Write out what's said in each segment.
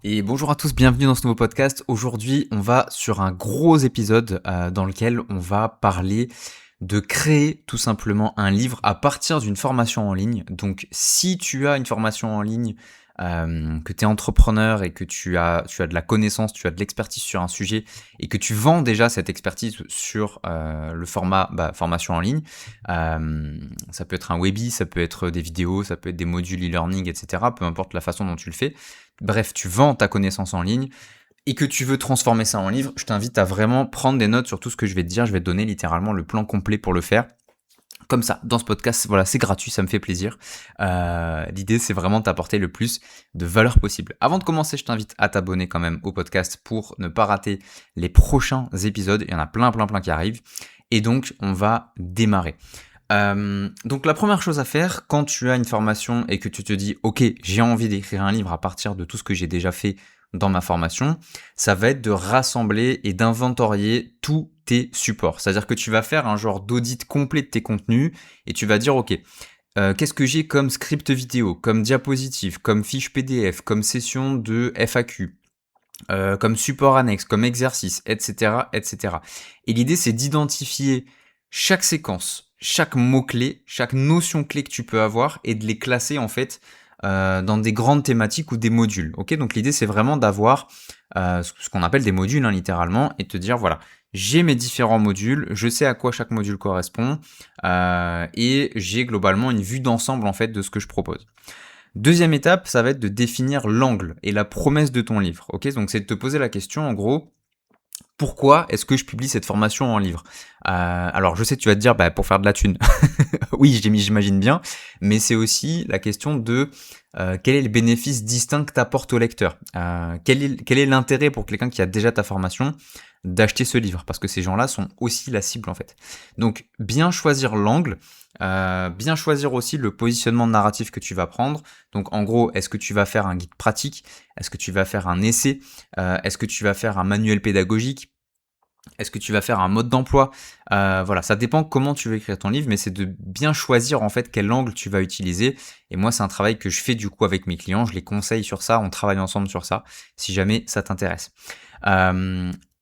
Et bonjour à tous, bienvenue dans ce nouveau podcast. Aujourd'hui, on va sur un gros épisode dans lequel on va parler de créer tout simplement un livre à partir d'une formation en ligne. Donc si tu as une formation en ligne, que tu es entrepreneur et que tu as de la connaissance, tu as de l'expertise sur un sujet et que tu vends déjà cette expertise sur le format formation en ligne, ça peut être un webi, ça peut être des vidéos, ça peut être des modules e-learning, etc. Peu importe la façon dont tu le fais. Bref, tu vends ta connaissance en ligne et que tu veux transformer ça en livre, je t'invite à vraiment prendre des notes sur tout ce que je vais te dire. Je vais te donner littéralement le plan complet pour le faire. Comme ça, dans ce podcast, voilà, c'est gratuit, ça me fait plaisir. L'idée, c'est vraiment de t'apporter le plus de valeur possible. Avant de commencer, je t'invite à t'abonner quand même au podcast pour ne pas rater les prochains épisodes. Il y en a plein qui arrivent. Et donc, on va démarrer. Donc la première chose à faire quand tu as une formation et que tu te dis ok, j'ai envie d'écrire un livre à partir de tout ce que j'ai déjà fait dans ma formation, ça va être de rassembler et d'inventorier tous tes supports. C'est-à-dire que tu vas faire un genre d'audit complet de tes contenus et tu vas dire ok, qu'est-ce que j'ai comme script vidéo, comme diapositive, comme fiche PDF, comme session de FAQ, comme support annexe, comme exercice, etc., etc. Et l'idée, c'est d'identifier chaque séquence, chaque mot-clé, chaque notion clé que tu peux avoir et de les classer en fait dans des grandes thématiques ou des modules. Ok, donc l'idée, c'est vraiment d'avoir ce qu'on appelle des modules, hein, littéralement, et te dire voilà, j'ai mes différents modules, je sais à quoi chaque module correspond, et j'ai globalement une vue d'ensemble en fait de ce que je propose. Deuxième étape, ça va être de définir l'angle et la promesse de ton livre. Ok, donc c'est de te poser la question en gros, pourquoi est-ce que je publie cette formation en livre? Alors je sais, tu vas te dire, pour faire de la thune. Oui, j'imagine bien, mais c'est aussi la question de quel est le bénéfice distinct que t'apportes au lecteur. Quel est l'intérêt pour quelqu'un qui a déjà ta formation d'acheter ce livre? Parce que ces gens-là sont aussi la cible en fait. Donc bien choisir l'angle, bien choisir aussi le positionnement narratif que tu vas prendre. Donc en gros, est-ce que tu vas faire un guide pratique? Est-ce que tu vas faire un essai? Est-ce que tu vas faire un manuel pédagogique? Est-ce que tu vas faire un mode d'emploi? Voilà, ça dépend comment tu veux écrire ton livre, mais c'est de bien choisir en fait quel angle tu vas utiliser. Et moi, c'est un travail que je fais du coup avec mes clients. Je les conseille sur ça, on travaille ensemble sur ça, si jamais ça t'intéresse.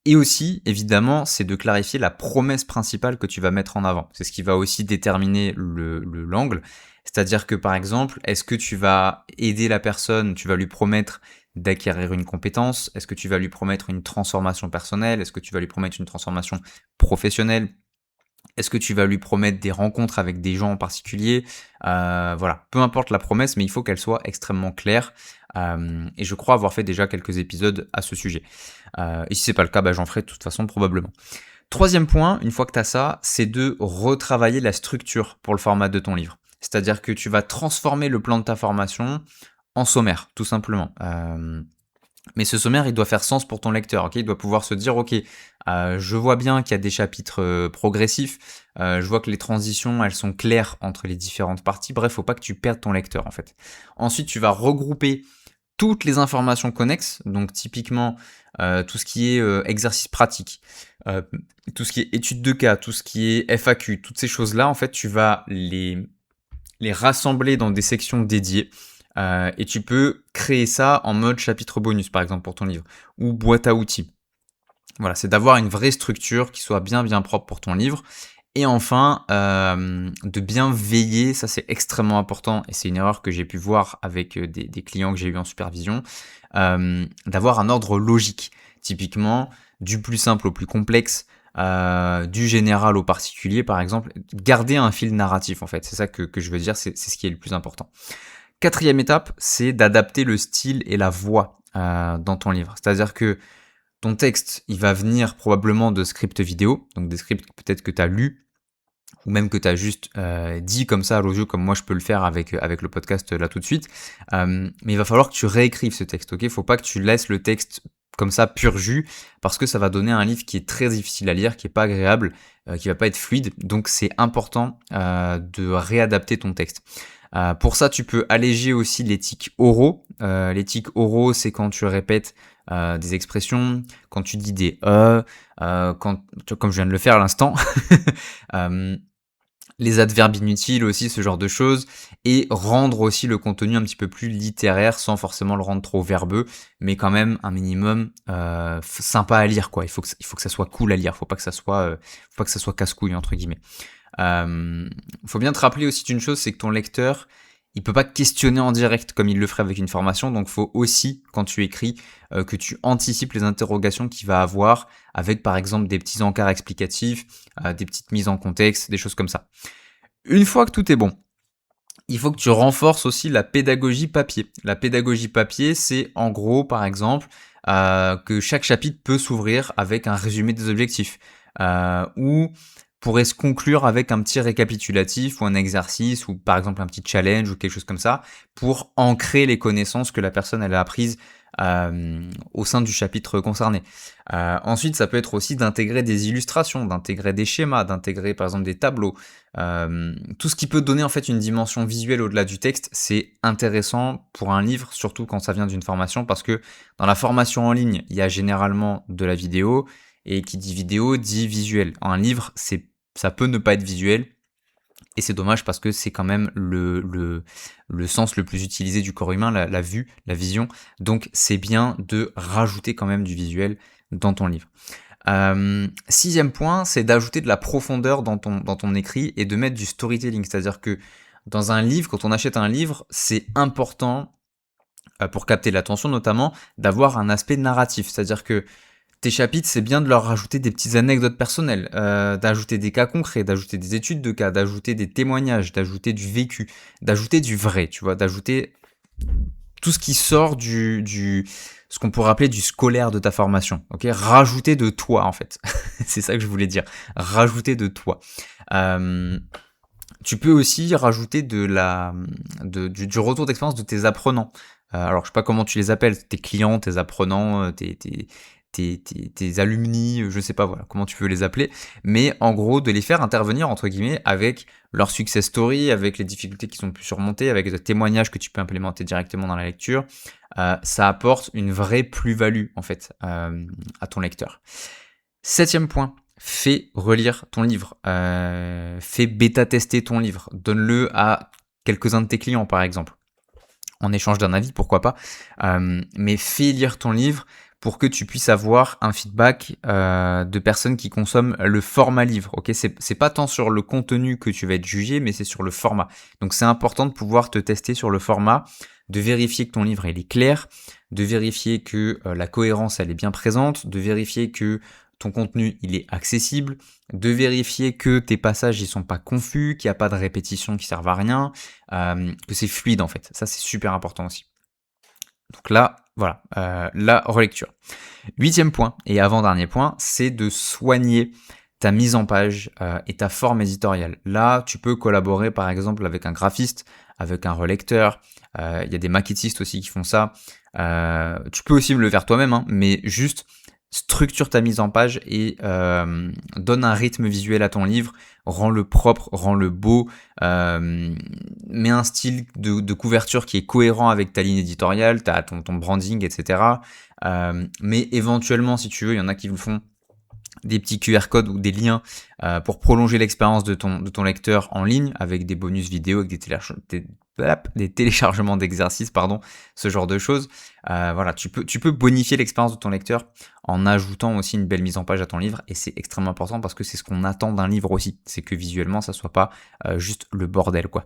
Et aussi, évidemment, c'est de clarifier la promesse principale que tu vas mettre en avant. C'est ce qui va aussi déterminer l'angle. C'est-à-dire que par exemple, est-ce que tu vas aider la personne, tu vas lui promettre d'acquérir une compétence? Est-ce que tu vas lui promettre une transformation personnelle? Est-ce que tu vas lui promettre une transformation professionnelle? Est-ce que tu vas lui promettre des rencontres avec des gens en particulier? Voilà, peu importe la promesse, mais il faut qu'elle soit extrêmement claire. Et je crois avoir fait déjà quelques épisodes à ce sujet. Et si c'est pas le cas, j'en ferai de toute façon probablement. Troisième point, une fois que tu as ça, c'est de retravailler la structure pour le format de ton livre. C'est-à-dire que tu vas transformer le plan de ta formation en sommaire, tout simplement. Mais ce sommaire, il doit faire sens pour ton lecteur, ok? Il doit pouvoir se dire, ok, je vois bien qu'il y a des chapitres progressifs, je vois que les transitions, elles sont claires entre les différentes parties. Bref, faut pas que tu perdes ton lecteur, en fait. Ensuite, tu vas regrouper toutes les informations connexes, donc typiquement tout ce qui est exercice pratique, tout ce qui est étude de cas, tout ce qui est FAQ, toutes ces choses-là, en fait, tu vas les rassembler dans des sections dédiées. Et tu peux créer ça en mode chapitre bonus, par exemple, pour ton livre, ou boîte à outils. Voilà, c'est d'avoir une vraie structure qui soit bien propre pour ton livre. Et enfin, de bien veiller, ça c'est extrêmement important, et c'est une erreur que j'ai pu voir avec des clients que j'ai eu en supervision, d'avoir un ordre logique, typiquement du plus simple au plus complexe, du général au particulier par exemple, garder un fil narratif en fait, c'est ça que je veux dire, c'est ce qui est le plus important. Quatrième étape, c'est d'adapter le style et la voix dans ton livre, c'est-à-dire que ton texte, il va venir probablement de scripts vidéo, donc des scripts peut-être que tu as lus, ou même que tu as juste dit comme ça à l'audio, comme moi je peux le faire avec le podcast là tout de suite. Mais il va falloir que tu réécrives ce texte, ok? Faut pas que tu laisses le texte comme ça pur jus, parce que ça va donner un livre qui est très difficile à lire, qui est pas agréable, qui va pas être fluide. Donc c'est important de réadapter ton texte. Pour ça, tu peux alléger aussi les tics oraux. Les tics oraux, c'est quand tu répètes des expressions, quand tu dis des comme je viens de le faire à l'instant. les adverbes inutiles aussi, ce genre de choses, et rendre aussi le contenu un petit peu plus littéraire sans forcément le rendre trop verbeux, mais quand même un minimum sympa à lire, quoi. Il faut que ça soit cool à lire, faut pas que ça soit casse-couille entre guillemets. Faut bien te rappeler aussi d'une chose, c'est que ton lecteur, il peut pas questionner en direct comme il le ferait avec une formation, donc faut aussi, quand tu écris, que tu anticipes les interrogations qu'il va avoir, avec par exemple des petits encarts explicatifs, des petites mises en contexte, des choses comme ça. Une fois que tout est bon, il faut que tu renforces aussi la pédagogie papier. La pédagogie papier, c'est en gros, par exemple, que chaque chapitre peut s'ouvrir avec un résumé des objectifs, ou pourrait se conclure avec un petit récapitulatif ou un exercice ou par exemple un petit challenge ou quelque chose comme ça pour ancrer les connaissances que la personne elle a apprises au sein du chapitre concerné. Ensuite, ça peut être aussi d'intégrer des illustrations, d'intégrer des schémas, d'intégrer par exemple des tableaux. Tout ce qui peut donner en fait une dimension visuelle au-delà du texte, c'est intéressant pour un livre, surtout quand ça vient d'une formation, parce que dans la formation en ligne, il y a généralement de la vidéo, et qui dit vidéo dit visuel. Un livre, ça peut ne pas être visuel, et c'est dommage parce que c'est quand même le sens le plus utilisé du corps humain, la vue, la vision. Donc c'est bien de rajouter quand même du visuel dans ton livre. Sixième point, c'est d'ajouter de la profondeur dans ton écrit et de mettre du storytelling. C'est-à-dire que dans un livre, quand on achète un livre, c'est important, pour capter l'attention notamment, d'avoir un aspect narratif. C'est-à-dire que tes chapitres, c'est bien de leur rajouter des petites anecdotes personnelles, d'ajouter des cas concrets, d'ajouter des études de cas, d'ajouter des témoignages, d'ajouter du vécu, d'ajouter du vrai, tu vois, d'ajouter tout ce qui sort ce qu'on pourrait appeler du scolaire de ta formation, ok. Rajouter de toi, en fait. C'est ça que je voulais dire. Rajouter de toi. Tu peux aussi rajouter du retour d'expérience de tes apprenants. Alors, je sais pas comment tu les appelles, tes clients, tes apprenants, tes alumni, je sais pas voilà comment tu veux les appeler, mais en gros de les faire intervenir entre guillemets avec leur success story, avec les difficultés qu'ils ont pu surmonter, avec des témoignages que tu peux implémenter directement dans la lecture. Ça apporte une vraie plus-value en fait à ton lecteur. Septième point, fais relire ton livre, fais bêta-tester ton livre, donne-le à quelques-uns de tes clients par exemple, en échange d'un avis, pourquoi pas, mais fais lire ton livre pour que tu puisses avoir un feedback de personnes qui consomment le format livre. Ok, c'est pas tant sur le contenu que tu vas être jugé, mais c'est sur le format. Donc c'est important de pouvoir te tester sur le format, de vérifier que ton livre il est clair, de vérifier que la cohérence elle est bien présente, de vérifier que ton contenu il est accessible, de vérifier que tes passages ils sont pas confus, qu'il n'y a pas de répétitions qui servent à rien, que c'est fluide en fait. Ça c'est super important aussi. Donc là, voilà, la relecture. Huitième point, et avant-dernier point, c'est de soigner ta mise en page et ta forme éditoriale. Là, tu peux collaborer par exemple avec un graphiste, avec un relecteur, il y a des maquettistes aussi qui font ça. Tu peux aussi le faire toi-même, hein, mais juste structure ta mise en page et donne un rythme visuel à ton livre, rends-le propre, rends-le beau, mets un style de couverture qui est cohérent avec ta ligne éditoriale, ton branding, etc. Mais éventuellement, si tu veux, il y en a qui vous font des petits QR codes ou des liens pour prolonger l'expérience de ton lecteur en ligne avec des bonus vidéo, avec des téléchargements d'exercices, ce genre de choses. Voilà, tu peux bonifier l'expérience de ton lecteur en ajoutant aussi une belle mise en page à ton livre, et c'est extrêmement important parce que c'est ce qu'on attend d'un livre aussi, c'est que visuellement ça soit pas juste le bordel quoi.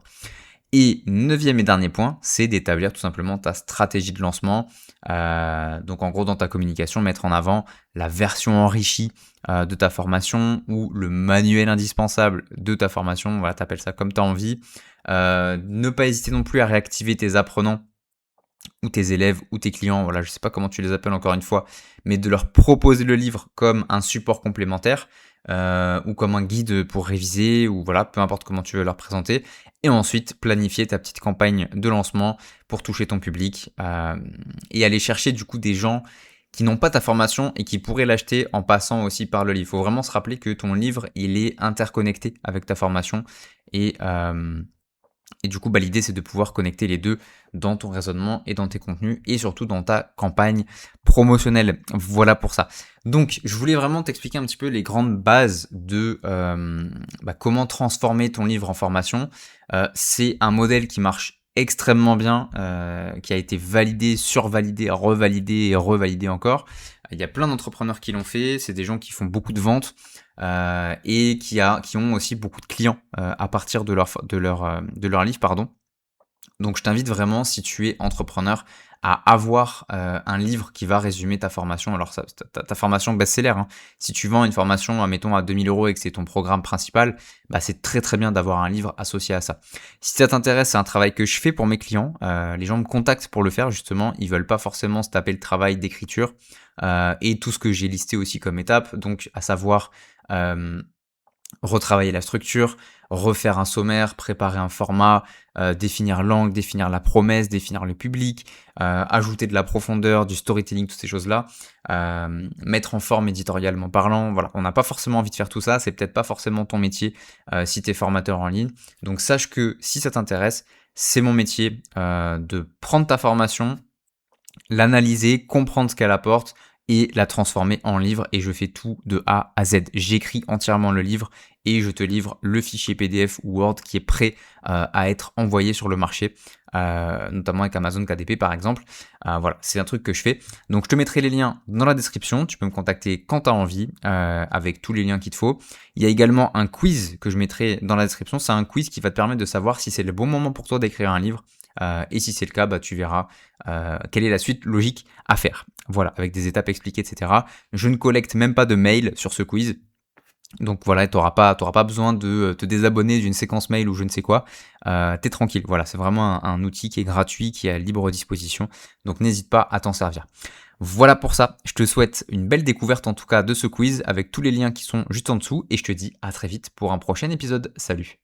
Et neuvième et dernier point, c'est d'établir tout simplement ta stratégie de lancement. Donc en gros dans ta communication, mettre en avant la version enrichie de ta formation ou le manuel indispensable de ta formation. Voilà, t'appelles ça comme tu as envie. Ne pas hésiter non plus à réactiver tes apprenants ou tes élèves ou tes clients, voilà, je sais pas comment tu les appelles encore une fois, mais de leur proposer le livre comme un support complémentaire ou comme un guide pour réviser, ou voilà, peu importe comment tu veux leur présenter, et ensuite planifier ta petite campagne de lancement pour toucher ton public et aller chercher du coup des gens qui n'ont pas ta formation et qui pourraient l'acheter en passant aussi par le livre. Il faut vraiment se rappeler que ton livre, il est interconnecté avec ta formation, et Et du coup, l'idée, c'est de pouvoir connecter les deux dans ton raisonnement et dans tes contenus et surtout dans ta campagne promotionnelle. Voilà pour ça. Donc, je voulais vraiment t'expliquer un petit peu les grandes bases de comment transformer ton livre en formation. C'est un modèle qui marche extrêmement bien, qui a été validé, survalidé, revalidé et revalidé encore. Il y a plein d'entrepreneurs qui l'ont fait. C'est des gens qui font beaucoup de ventes. Et qui ont aussi beaucoup de clients à partir de leur livre, pardon. Donc je t'invite vraiment, si tu es entrepreneur, à avoir un livre qui va résumer ta formation. Alors ta formation best-seller, hein. Si tu vends une formation, admettons, à 2000 € et que c'est ton programme principal, c'est très très bien d'avoir un livre associé à ça. Si ça t'intéresse, c'est un travail que je fais pour mes clients. Les gens me contactent pour le faire, justement. Ils veulent pas forcément se taper le travail d'écriture et tout ce que j'ai listé aussi comme étape. Donc à savoir retravailler la structure, refaire un sommaire, préparer un format, définir l'angle, définir la promesse, définir le public, ajouter de la profondeur, du storytelling, toutes ces choses-là, mettre en forme éditorialement parlant. Voilà, on n'a pas forcément envie de faire tout ça, c'est peut-être pas forcément ton métier si tu es formateur en ligne. Donc sache que si ça t'intéresse, c'est mon métier de prendre ta formation, l'analyser, comprendre ce qu'elle apporte et la transformer en livre, et je fais tout de A à Z. J'écris entièrement le livre et je te livre le fichier PDF ou Word qui est prêt à être envoyé sur le marché, notamment avec Amazon KDP par exemple. Voilà, c'est un truc que je fais. Donc je te mettrai les liens dans la description, tu peux me contacter quand tu as envie avec tous les liens qu'il te faut. Il y a également un quiz que je mettrai dans la description, c'est un quiz qui va te permettre de savoir si c'est le bon moment pour toi d'écrire un livre. Et si c'est le cas, tu verras quelle est la suite logique à faire. Voilà, avec des étapes expliquées, etc. Je ne collecte même pas de mails sur ce quiz. Donc voilà, t'auras pas besoin de te désabonner d'une séquence mail ou je ne sais quoi. T'es tranquille. Voilà, c'est vraiment un outil qui est gratuit, qui est à libre disposition. Donc n'hésite pas à t'en servir. Voilà pour ça. Je te souhaite une belle découverte en tout cas de ce quiz avec tous les liens qui sont juste en dessous. Et je te dis à très vite pour un prochain épisode. Salut!